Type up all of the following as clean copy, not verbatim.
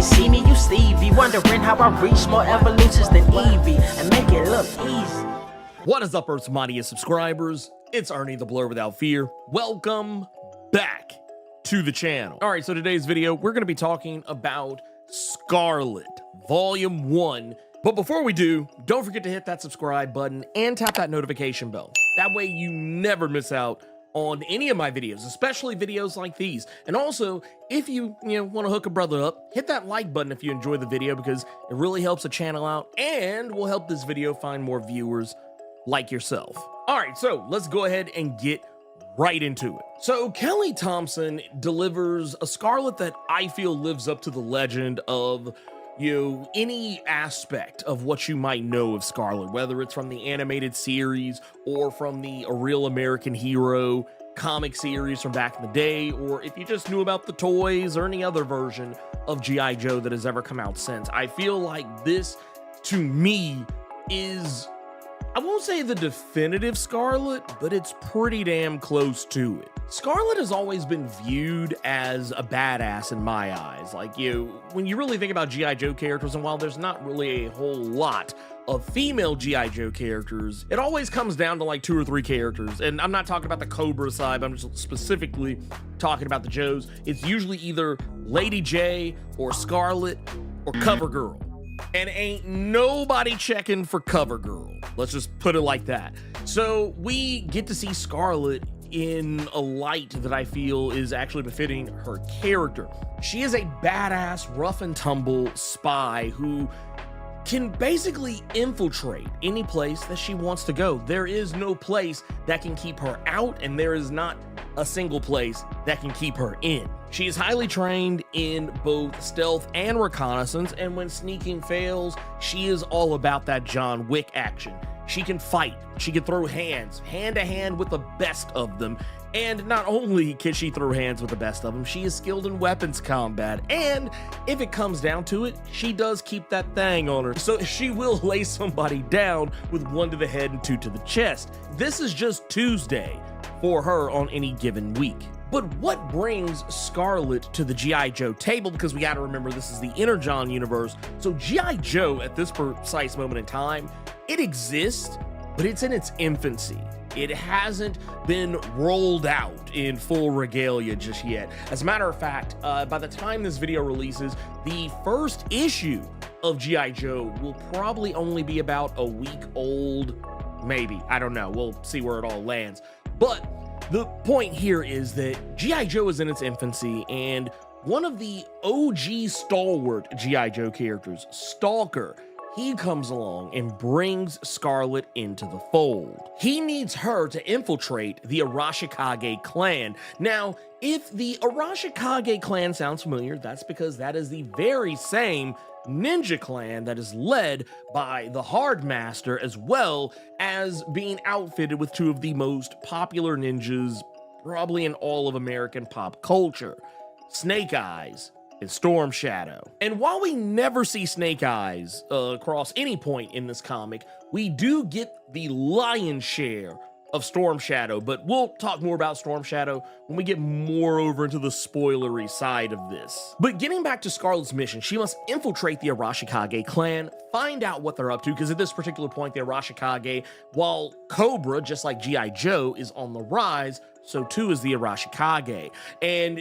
see me, you Stevie, wondering how I reach more evolutions than Eevee and make it look easy. What is up, Earth's mightiest subscribers? It's Ernie the Blerd without fear. Welcome back to the channel. All right, so today's video, we're going to be talking about Scarlet, Volume 1. But before we do, don't forget to hit that subscribe button and tap that notification bell. That way you never miss out on any of my videos, especially videos like these. And also, if you want to hook a brother up, hit that like button if you enjoy the video, because it really helps the channel out and will help this video find more viewers like yourself. All right, so let's go ahead and get right into it. So Kelly Thompson delivers a Scarlet that I feel lives up to the legend of any aspect of what you might know of Scarlet, whether it's from the animated series or from the A Real American Hero comic series from back in the day, or if you just knew about the toys or any other version of G.I. Joe that has ever come out since. I feel like this, to me, is, I won't say the definitive Scarlet, but it's pretty damn close to it. Scarlet has always been viewed as a badass in my eyes. Like, when you really think about G.I. Joe characters, and while there's not really a whole lot of female G.I. Joe characters, it always comes down to like 2 or 3 characters. And I'm not talking about the Cobra side, I'm just specifically talking about the Joes. It's usually either Lady J or Scarlet or Cover Girl. And ain't nobody checking for Cover Girl. Let's just put it like that. So we get to see Scarlet in a light that I feel is actually befitting her character. She is a badass, rough and tumble spy who can basically infiltrate any place that she wants to go. There is no place that can keep her out, and there is not a single place that can keep her in. She is highly trained in both stealth and reconnaissance, and when sneaking fails, she is all about that John Wick action. She can fight, she can throw hands, hand to hand with the best of them, and not only can she throw hands with the best of them, she is skilled in weapons combat, and if it comes down to it, she does keep that thing on her, so she will lay somebody down with 1 to the head and 2 to the chest. This is just Tuesday for her on any given week. But what brings Scarlet to the G.I. Joe table? Because we gotta remember this is the Energon universe, so G.I. Joe at this precise moment in time, it exists, but it's in its infancy. It hasn't been rolled out in full regalia just yet. As a matter of fact, by the time this video releases, the first issue of G.I. Joe will probably only be about a week old, maybe. I don't know. We'll see where it all lands. But the point here is that G.I. Joe is in its infancy, and one of the OG stalwart G.I. Joe characters, Stalker, he comes along and brings Scarlet into the fold. He needs her to infiltrate the Arashikage clan. Now, if the Arashikage clan sounds familiar, that's because that is the very same ninja clan that is led by the Hard Master, as well as being outfitted with 2 of the most popular ninjas probably in all of American pop culture, Snake Eyes and Storm Shadow. And while we never see Snake Eyes across any point in this comic, we do get the lion's share of Storm Shadow, but we'll talk more about Storm Shadow when we get more over into the spoilery side of this. But getting back to Scarlet's mission, she must infiltrate the Arashikage clan, find out what they're up to, because at this particular point, the Arashikage, while Cobra, just like G.I. Joe, is on the rise, so too is the Arashikage. And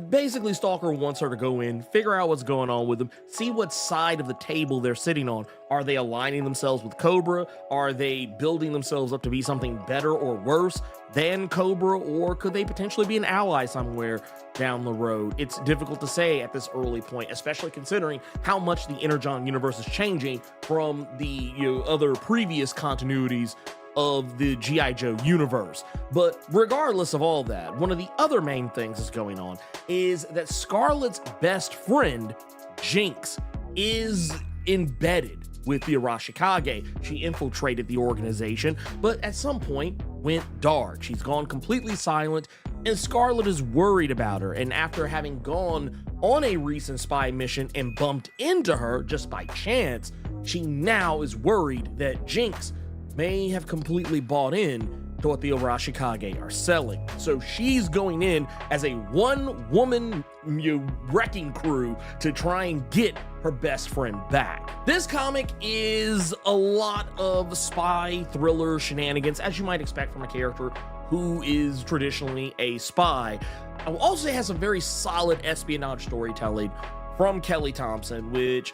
basically Stalker wants her to go in, figure out what's going on with them, see what side of the table they're sitting on. Are they aligning themselves with Cobra? Are they building themselves up to be something better or worse than Cobra? Or could they potentially be an ally somewhere down the road? It's difficult to say at this early point, especially considering how much the Energon universe is changing from the other previous continuities of the G.I. Joe universe. But regardless of all that, one of the other main things that's going on is that Scarlet's best friend, Jinx, is embedded with the Arashikage. She infiltrated the organization, but at some point went dark. She's gone completely silent, and Scarlet is worried about her. And after having gone on a recent spy mission and bumped into her just by chance, she now is worried that Jinx may have completely bought in to what the Arashikage are selling. So she's going in as a one-woman wrecking crew to try and get her best friend back. This comic is a lot of spy thriller shenanigans, as you might expect from a character who is traditionally a spy. It also has some very solid espionage storytelling from Kelly Thompson, which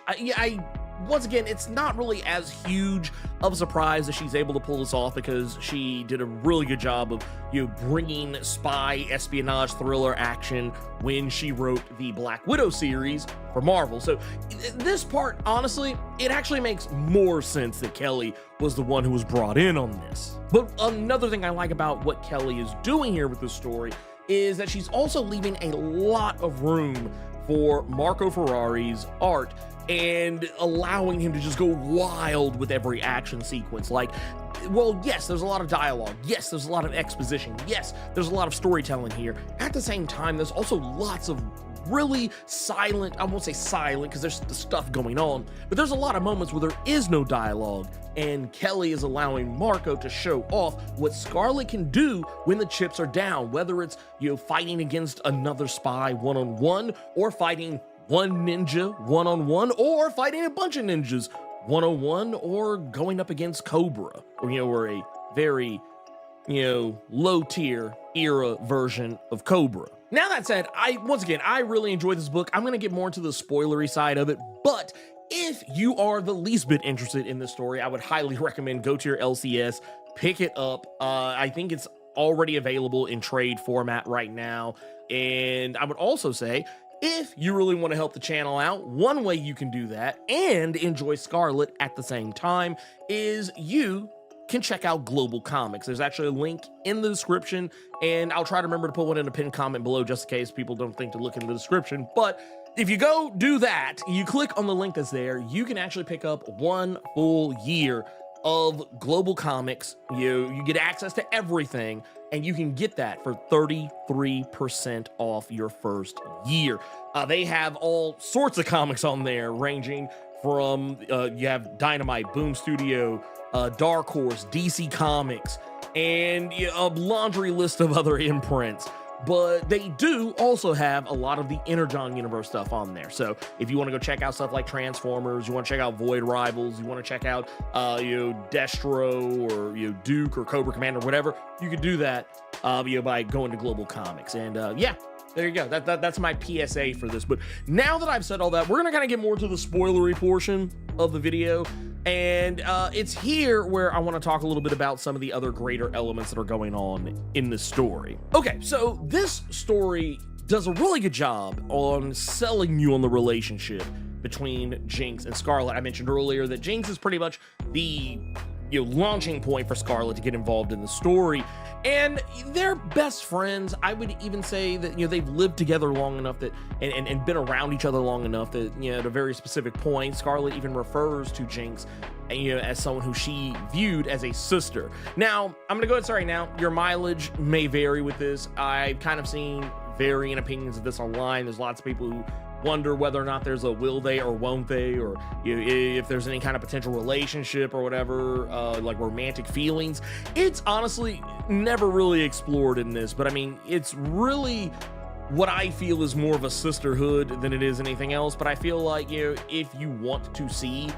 once again, it's not really as huge of a surprise that she's able to pull this off, because she did a really good job of bringing spy espionage thriller action when she wrote the Black Widow series for Marvel. So this part, honestly, it actually makes more sense that Kelly was the one who was brought in on this. But another thing I like about what Kelly is doing here with this story is that she's also leaving a lot of room for Marco Ferrari's art and allowing him to just go wild with every action sequence. Like, well, yes, there's a lot of dialogue. Yes, there's a lot of exposition. Yes, there's a lot of storytelling here. At the same time, there's also lots of really silent, I won't say silent because there's the stuff going on, but there's a lot of moments where there is no dialogue, and Kelly is allowing Marco to show off what Scarlet can do when the chips are down, whether it's, fighting against another spy one-on-one, or fighting one ninja one-on-one, or fighting a bunch of ninjas one-on-one, or going up against Cobra, or a very, low tier era version of Cobra. Now that said, once again, I really enjoyed this book. I'm going to get more into the spoilery side of it, but if you are the least bit interested in this story, I would highly recommend go to your LCS, pick it up. I think it's already available in trade format right now. And I would also say, if you really want to help the channel out, one way you can do that and enjoy Scarlet at the same time is you can check out Global Comics. There's actually a link in the description, and I'll try to remember to put one in a pinned comment below just in case people don't think to look in the description. But if you go do that, you click on the link that's there, you can actually pick up 1 full year of Global Comics. You get access to everything, and you can get that for 33% off your first year. They have all sorts of comics on there, ranging from, you have Dynamite, Boom Studio, Dark Horse, DC Comics, and a laundry list of other imprints. But they do also have a lot of the Energon universe stuff on there. So if you want to go check out stuff like Transformers, you want to check out Void Rivals, you want to check out Destro, or Duke, or Cobra Commander, whatever, you could do that by going to Global Comics. And yeah, there you go. That's my PSA for this. But now that I've said all that, we're gonna kind of get more to the spoilery portion of the video. And it's here where I want to talk a little bit about some of the other greater elements that are going on in this story. Okay, so this story does a really good job on selling you on the relationship between Jinx and Scarlet. I mentioned earlier that Jinx is pretty much the launching point for Scarlet to get involved in the story, and they're best friends. I would even say that they've lived together long enough that and been around each other long enough that at a very specific point, Scarlet even refers to Jinx as someone who she viewed as a sister. Now, I'm gonna go ahead and say right now, your mileage may vary with this. I've kind of seen varying opinions of this online. There's lots of people who wonder whether or not there's a will they or won't they, or if there's any kind of potential relationship or whatever, like romantic feelings. It's honestly never really explored in this, but I mean, it's really what I feel is more of a sisterhood than it is anything else. But I feel like if you want to see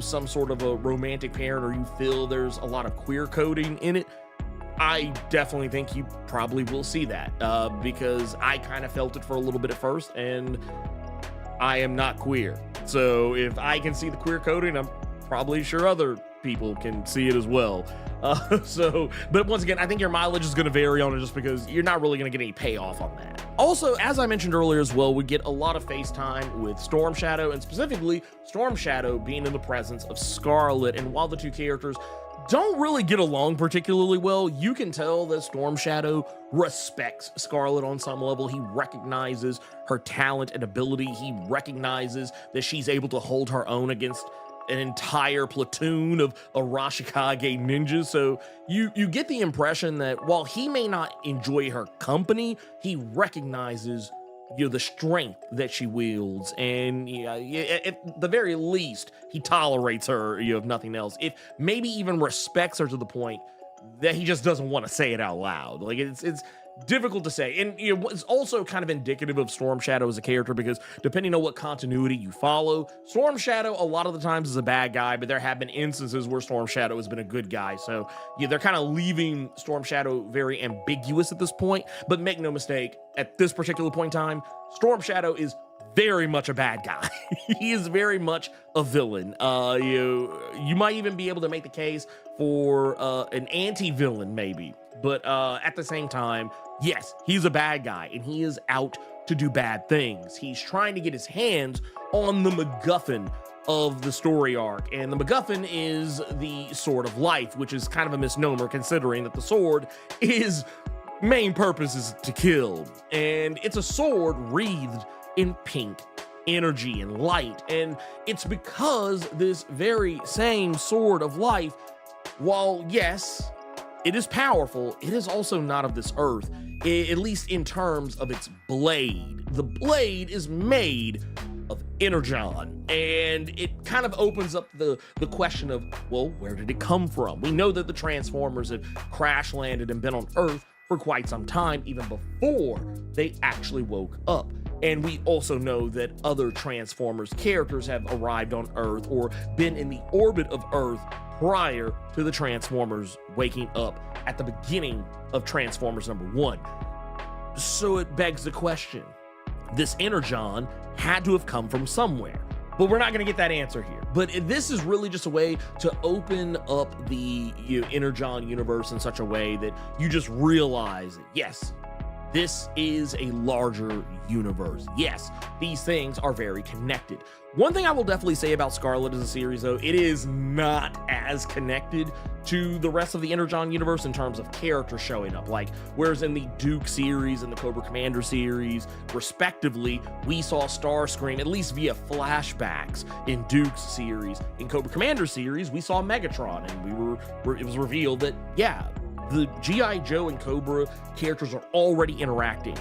some sort of a romantic parent, or you feel there's a lot of queer coding in it, I definitely think you probably will see that, because I kind of felt it for a little bit at first, and I am not queer. So if I can see the queer coding, I'm probably sure other people can see it as well. But once again, I think your mileage is going to vary on it, just because you're not really going to get any payoff on that. Also, as I mentioned earlier as well, we get a lot of FaceTime with Storm Shadow, and specifically Storm Shadow being in the presence of Scarlet. And while the two characters don't really get along particularly well, you can tell that Storm Shadow respects Scarlet on some level. He recognizes her talent and ability. He recognizes that she's able to hold her own against an entire platoon of Arashikage ninjas. So you get the impression that while he may not enjoy her company, he recognizes the strength that she wields, and at the very least, he tolerates her, if nothing else. If maybe even respects her to the point that he just doesn't want to say it out loud. Like it's difficult to say. And it's also kind of indicative of Storm Shadow as a character, because depending on what continuity you follow, Storm Shadow a lot of the times is a bad guy, but there have been instances where Storm Shadow has been a good guy. So yeah, they're kind of leaving Storm Shadow very ambiguous at this point. But make no mistake, at this particular point in time, Storm Shadow is very much a bad guy. He is very much a villain. You might even be able to make the case for an anti-villain maybe, but at the same time, yes, he's a bad guy and he is out to do bad things. He's trying to get his hands on the MacGuffin of the story arc, and the MacGuffin is the Sword of Life, which is kind of a misnomer considering that the sword is main purpose is to kill, and it's a sword wreathed in pink energy and light. And it's because this very same Sword of Life, while yes, it is powerful, it is also not of this earth, at least in terms of its blade. The blade is made of Energon, and it kind of opens up the question of, well, where did it come from? We know that the Transformers have crash landed and been on Earth for quite some time, even before they actually woke up. And we also know that other Transformers characters have arrived on Earth or been in the orbit of Earth prior to the Transformers waking up at the beginning of Transformers #1. So it begs the question, this Energon had to have come from somewhere. But we're not going to get that answer here. But this is really just a way to open up the Energon universe in such a way that you just realize that, yes, this is a larger universe. Yes, these things are very connected. One thing I will definitely say about Scarlet as a series, though, it is not as connected to the rest of the Energon universe in terms of characters showing up. Like, whereas in the Duke series and the Cobra Commander series, respectively, we saw Starscream, at least via flashbacks in Duke's series. In Cobra Commander series, we saw Megatron, and it was revealed that, yeah, the G.I. Joe and Cobra characters are already interacting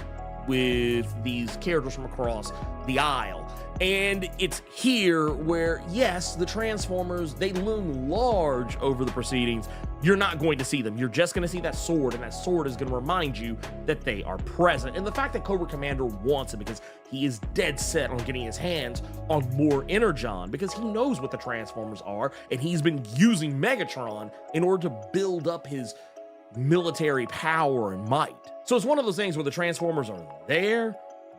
with these characters from across the aisle. And it's here where, yes, the Transformers, they loom large over the proceedings. You're not going to see them. You're just going to see that sword, and that sword is going to remind you that they are present. And the fact that Cobra Commander wants it because he is dead set on getting his hands on more Energon, because he knows what the Transformers are, and he's been using Megatron in order to build up his military power and might. So it's one of those things where the Transformers are there,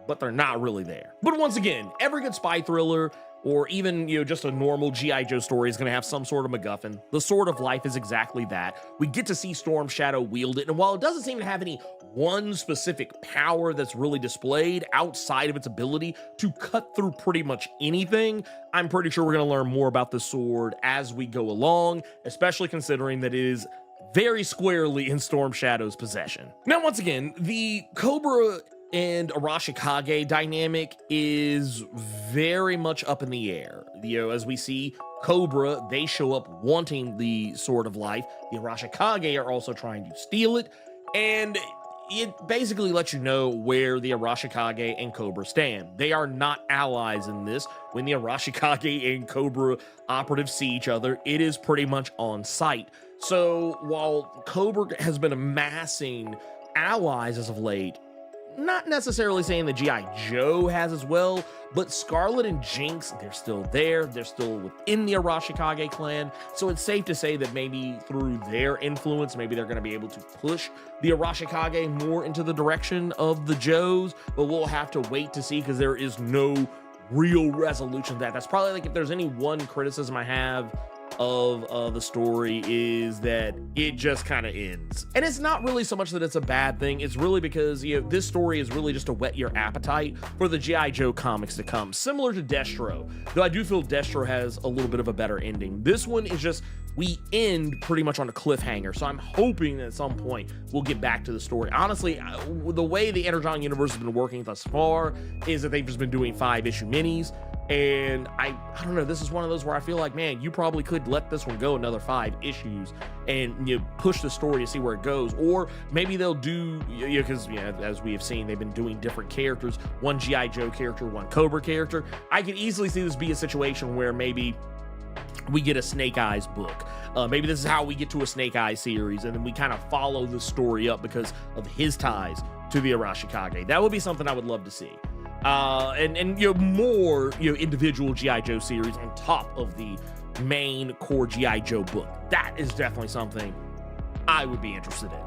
but they're not really there. But once again, every good spy thriller, or even, just a normal G.I. Joe story, is going to have some sort of MacGuffin. The Sword of Life is exactly that. We get to see Storm Shadow wield it, and while it doesn't seem to have any one specific power that's really displayed outside of its ability to cut through pretty much anything, I'm pretty sure we're going to learn more about the sword as we go along, especially considering that it is very squarely in Storm Shadow's possession. Now, once again, the Cobra and Arashikage dynamic is very much up in the air. As we see Cobra, they show up wanting the Sword of Life. The Arashikage are also trying to steal it, and it basically lets you know where the Arashikage and Cobra stand. They are not allies in this. When the Arashikage and Cobra operatives see each other, it is pretty much on sight. So while Cobra has been amassing allies as of late, not necessarily saying that G.I. Joe has as well, but Scarlet and Jinx, they're still there. They're still within the Arashikage clan. So it's safe to say that maybe through their influence, maybe they're going to be able to push the Arashikage more into the direction of the Joes. But we'll have to wait to see, because there is no real resolution to that. That's probably, like, if there's any one criticism I have of the story, is that it just kind of ends. And it's not really so much that it's a bad thing. It's really because, this story is really just to whet your appetite for the G.I. Joe comics to come, similar to Destro, though I do feel Destro has a little bit of a better ending. This one is just, we end pretty much on a cliffhanger, so I'm hoping that at some point we'll get back to the story. Honestly, the way the Energon universe has been working thus far is that they've just been doing 5-issue minis. And I don't know, this is one of those where I feel like, man, you probably could let this one go another 5 issues and push the story to see where it goes. Or maybe they'll do, because as we have seen, they've been doing different characters, one G.I. Joe character, one Cobra character. I could easily see this be a situation where maybe we get a Snake Eyes book. Maybe this is how we get to a Snake Eyes series, and then we kind of follow the story up because of his ties to the Arashikage. That would be something I would love to see. And you know, more, you know, individual G.I. Joe series on top of the main core G.I. Joe book. That is definitely something I would be interested in.